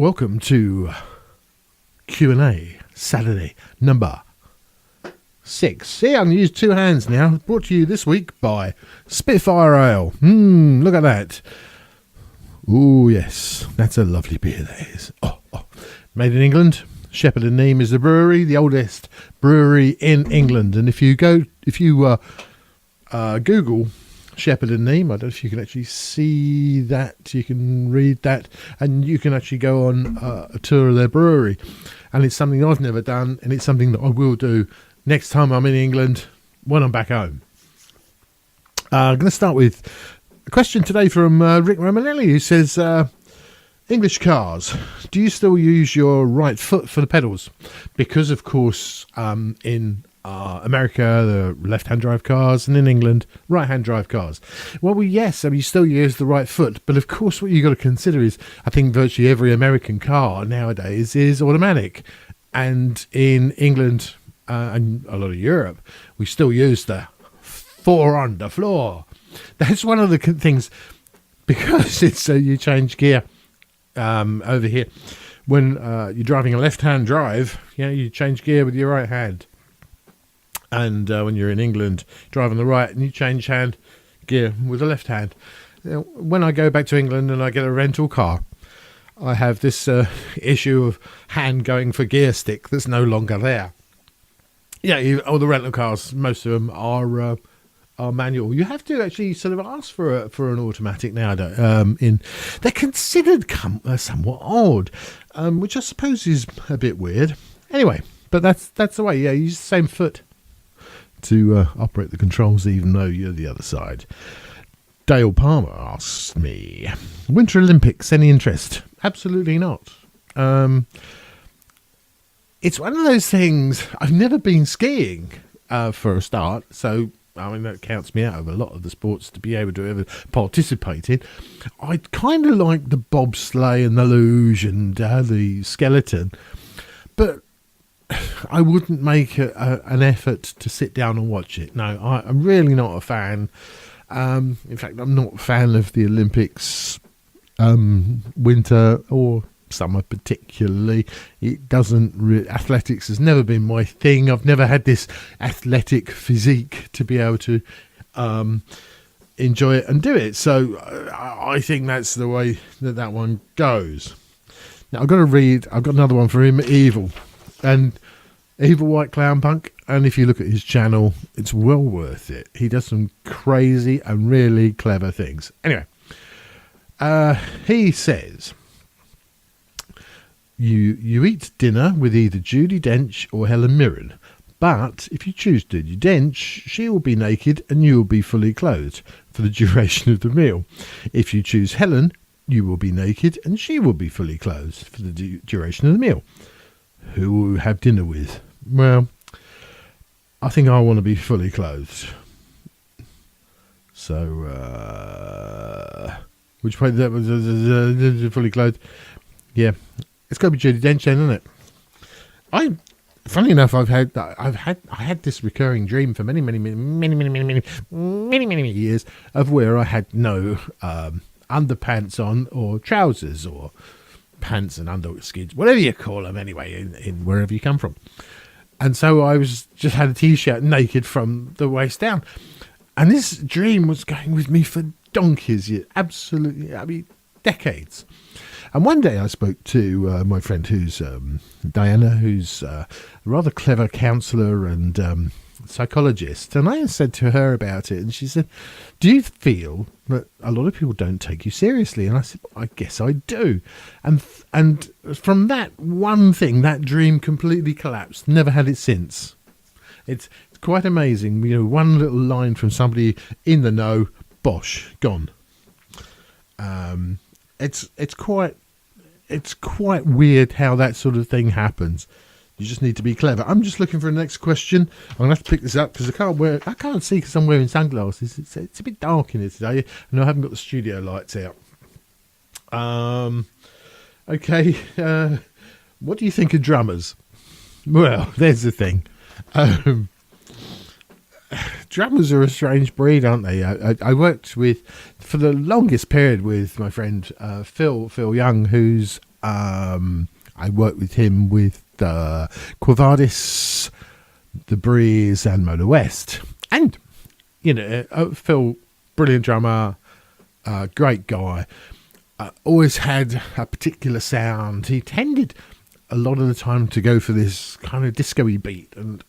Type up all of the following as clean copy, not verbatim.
Welcome to Q&A Saturday number 6. Yeah, I'm going to use two hands now. Brought to you this week by Spitfire Ale. Look at that. Oh, yes. That's a lovely beer, that is. Oh. Made in England. Shepherd and Neame is the brewery, the oldest brewery in England. And if you Google Shepherd and Neame, I don't know if you can actually see that, you can read that, and you can actually go on a tour of their brewery. And it's something I've never done, and it's something that I will do next time I'm in England when I'm back home. I'm going to start with a question today from Rick Romanelli, who says, English cars, do you still use your right foot for the pedals? Because, of course, in America, the left-hand drive cars, and in England, right-hand drive cars. Well, yes, you still use the right foot, but of course what you've got to consider is, I think virtually every American car nowadays is automatic. And in England and a lot of Europe, we still use the four on the floor. That's one of the things, because it's you change gear over here. When you're driving a left-hand drive, you change gear with your right hand. And when you're in England, drive on the right, and you change hand gear with the left hand. When I go back to England and I get a rental car, I have this issue of hand going for gear stick that's no longer there. All the rental cars, most of them are manual. You have to actually sort of ask for an automatic nowadays. They're considered somewhat odd, which I suppose is a bit weird. Anyway, but that's the way. You use the same foot to operate the controls, even though you're the other side. Dale Palmer asks me, Winter Olympics, any interest? Absolutely not. It's one of those things. I've never been skiing for a start, so that counts me out of a lot of the sports to be able to ever participate in. I kind of like the bobsleigh and the luge and the skeleton, but I wouldn't make an effort to sit down and watch it. No, I'm really not a fan. In fact, I'm not a fan of the Olympics, winter or summer particularly. It doesn't. Athletics has never been my thing. I've never had this athletic physique to be able to enjoy it and do it. So I think that's the way that one goes. Now I've got another one for him, Evil. And Evil White Clown Punk, and if you look at his channel, it's well worth it. He does some crazy and really clever things. Anyway, he says, you eat dinner with either Judi Dench or Helen Mirren, but if you choose Judi Dench, she will be naked and you will be fully clothed for the duration of the meal. If you choose Helen, you will be naked and she will be fully clothed for the duration of the meal. Who will you have dinner with? Well, I think I want to be fully clothed. So, which way that was fully clothed? Yeah, it's got to be Judi Dench, then, isn't it? Funny enough, I had this recurring dream for many years of where I had no underpants on or trousers or pants and underskins, whatever you call them anyway, in wherever you come from. And so I just had a t-shirt naked from the waist down. And this dream was going with me for donkeys, absolutely, decades. And one day I spoke to my friend who's Diana, who's a rather clever counsellor and psychologist. And I said to her about it, and she said, do you feel that a lot of people don't take you seriously? And I said, I guess I do. And from that one thing, that dream completely collapsed. Never had it since. It's quite amazing. One little line from somebody in the know, bosh, gone. It's quite weird how that sort of thing happens. You just need to be clever. I'm just looking for the next question. I'm going to have to pick this up because I can't see because I'm wearing sunglasses. It's a bit dark in here today and I haven't got the studio lights out. Okay. What do you think of drummers? Well, there's the thing. Drummers are a strange breed, aren't they? I worked for the longest period with my friend Phil Young, who's I worked with him with Quo Vadis, The Breeze, and Motor West. And, Phil, brilliant drummer, great guy, always had a particular sound. He tended a lot of the time to go for this kind of disco-y beat, and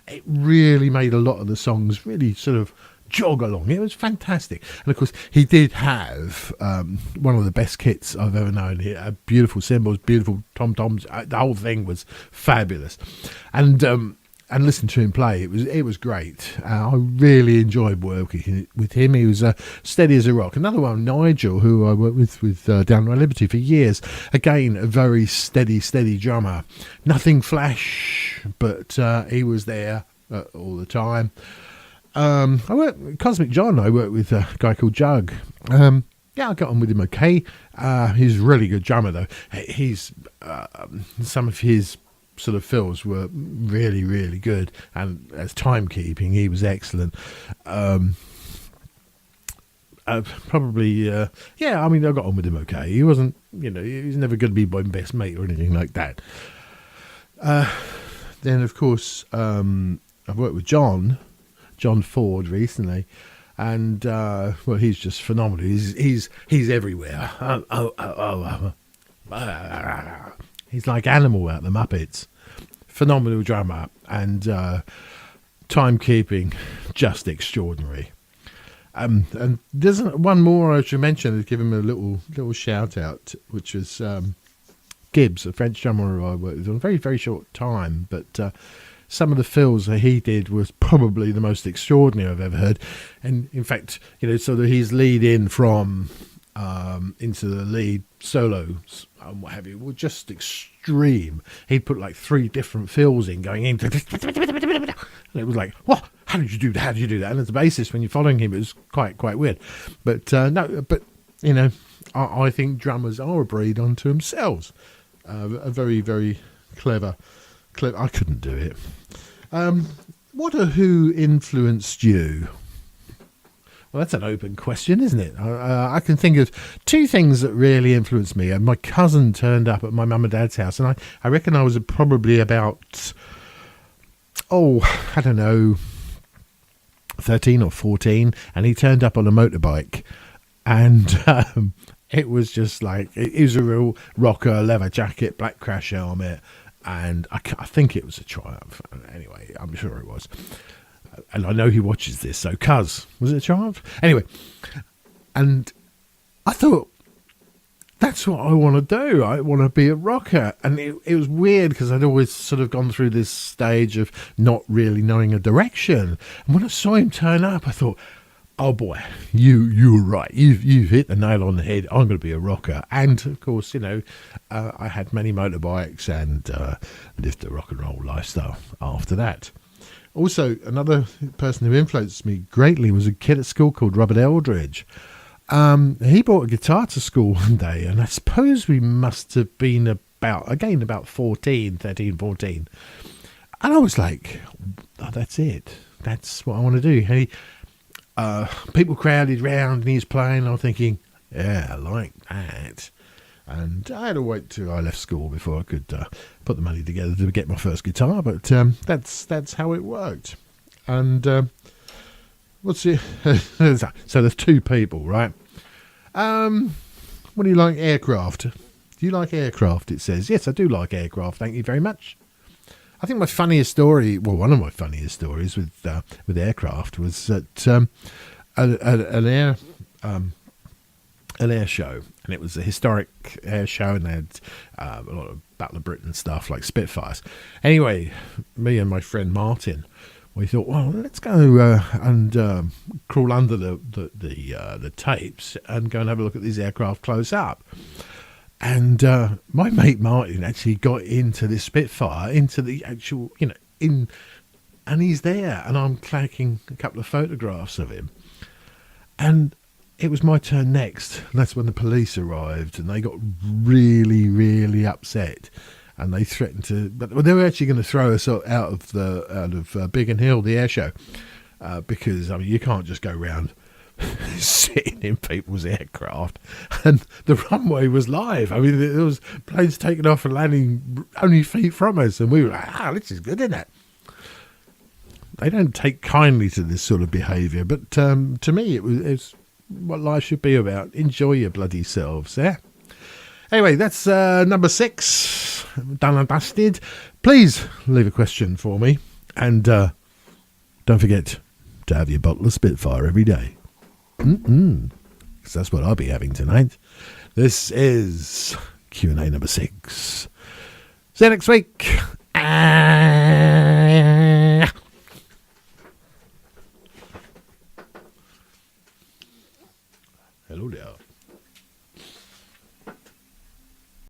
it really made a lot of the songs really sort of jog along. It was fantastic. And of course he did have one of the best kits I've ever known. He had beautiful cymbals, beautiful tom-toms. The whole thing was fabulous, and listen to him play, it was great. I really enjoyed working with him. He was steady as a rock. Another one, Nigel, who I worked with Downright Liberty for years. Again, a very steady drummer. Nothing flash, but he was there all the time. Cosmic John, I worked with a guy called Jug. I got on with him okay. He's a really good drummer, though. He's some of his sort of fills were really, really good, and as timekeeping, he was excellent. Probably, I got on with him okay. He wasn't, he was never going to be my best mate or anything like that. Then, of course, I've worked with John Ford recently, and he's just phenomenal. He's everywhere. He's like Animal out of the Muppets. Phenomenal drummer, and timekeeping just extraordinary. And there's one more I should mention. Give him a little shout out, which was Gibbs, a French drummer I worked with on a very, very short time, but some of the fills that he did was probably the most extraordinary I've ever heard. And in fact, so that his lead in from into the lead solos and what have you were just extreme. He'd put like 3 different fills in going into, and it was like, what? How did you do that? How did you do that? And as a bassist, when you're following him, it was quite weird. But I think drummers are a breed unto themselves. A very, very clever. I couldn't do it. What or who influenced you? Well, that's an open question, isn't it? I can think of 2 things that really influenced me. My cousin turned up at my mum and dad's house, and I reckon I was probably about, I don't know, 13 or 14, and he turned up on a motorbike, and it was just like, it was a real rocker, leather jacket, black crash helmet, and I think it was a Triumph. Anyway, I'm sure it was. And I know he watches this, so cuz, was it a Triumph? Anyway, and I thought, that's what I want to do. I want to be a rocker. And it was weird because I'd always sort of gone through this stage of not really knowing a direction. And when I saw him turn up, I thought, oh boy, you were right. You've hit the nail on the head. I'm going to be a rocker. And of course, I had many motorbikes and lived a rock and roll lifestyle after that. Also, another person who influenced me greatly was a kid at school called Robert Eldridge. He brought a guitar to school one day, and I suppose we must have been about 13, 14. And I was like, oh, that's it. That's what I want to do. And people crowded round, and he was playing. I'm thinking, yeah, I like that. And I had to wait till I left school before I could put the money together to get my first guitar. But that's how it worked. And what's it? So there's 2 people, right? What do you like? Aircraft. Do you like aircraft? It says, yes, I do like aircraft. Thank you very much. I think my funniest story, well, one of my funniest stories with aircraft was at an air show, and it was a historic air show, and they had a lot of Battle of Britain stuff like Spitfires. Anyway, me and my friend Martin, we thought, well, let's go and crawl under the tapes and go and have a look at these aircraft close up. And my mate Martin actually got into this Spitfire, into the actual, and he's there, and I'm clacking a couple of photographs of him. And it was my turn next. And that's when the police arrived, and they got really, really upset. And they threatened to, but they were actually going to throw us out of Biggin Hill, the air show, because you can't just go round sitting in people's aircraft, and the runway was live. I mean, there was planes taking off and landing only feet from us, and we were like, this is good, isn't it? They don't take kindly to this sort of behaviour, but to me, it's what life should be about. Enjoy your bloody selves, yeah? Anyway, that's number 6, done and dusted. Please leave a question for me, and don't forget to have your bottle of Spitfire every day. Because that's what I'll be having tonight. This is Q&A number 6. See you next week.